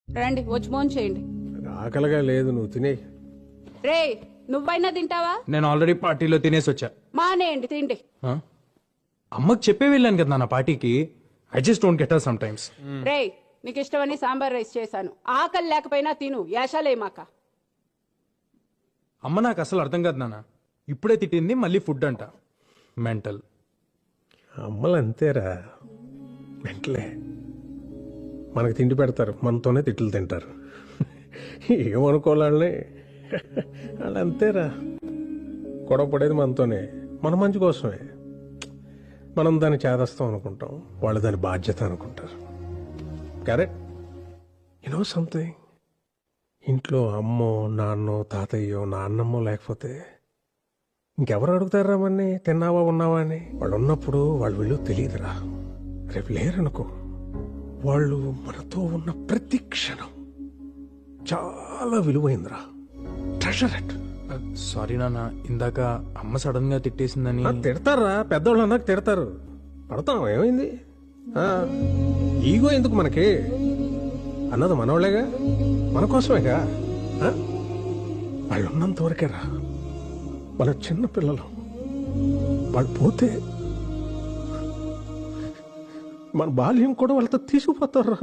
రండి వచ్చి ఫోన్ చేయండి. ఆకలిగా లేదు, నువ్వు తినే. రే నువ్వైనా తింటావా? నేను ఆల్రెడీ పార్టీలో తినేసి వచ్చా. మానేయండి తిండి. ఆ? అమ్మకి చెప్పే వెళ్ళాను కదా నా పార్టీకి. I just don't get her sometimes. రే నీకు ఇష్టమని సాంబార్ రైస్ చేశాను, ఆకలి లేకపోయినా తిను, యాషాలేమాక. అమ్మ నాకు అసలు అర్థం కాదు నాన్న. ఇప్పుడే తిట్టింది, మళ్ళీ ఫుడ్ అంట. మెంటల్. అమ్మలు అంతేరా, వెంటలే మనకు తిండి పెడతారు, మనతోనే తిట్లు తింటారు. ఏమనుకోవాలని వాళ్ళు అంతేరా. గొడవ పడేది మనతోనే, మన మంచి కోసమే. మనం దాన్ని చేదస్తాం అనుకుంటాం, వాళ్ళు దాని బాధ్యత అనుకుంటారు. కరెక్ట్. యూనో సంథింగ్, ఇంట్లో అమ్మో నాన్నో తాతయ్యో నాన్నమ్మో లేకపోతే ఇంకెవరు అడుగుతారా మన్ని తిన్నావా ఉన్నావా అని? వాళ్ళు ఉన్నప్పుడు వాళ్ళు విలువ తెలియదురా. రేపు లేరనుకో, వాళ్ళు మనతో ఉన్న ప్రతి క్షణం చాలా విలువైందిరా. Treasure it. సారీ నాన్న, ఇందాక అమ్మ సడన్ గా తిట్టేసిందని. తిడతారా, పెద్దోళ్ళు అన్నాక తిడతారు. పడతాం, ఏమైంది? ఈగో ఎందుకు మనకి? అన్నది మనోళ్ళేగా, మన కోసమేగా. వాళ్ళు ఉన్నంత వరకేరా. వాళ్ళ చిన్న పిల్లలు, వాళ్ళు పోతే మన బాల్యం కూడా వాళ్ళతో తీసుకుపోతారా.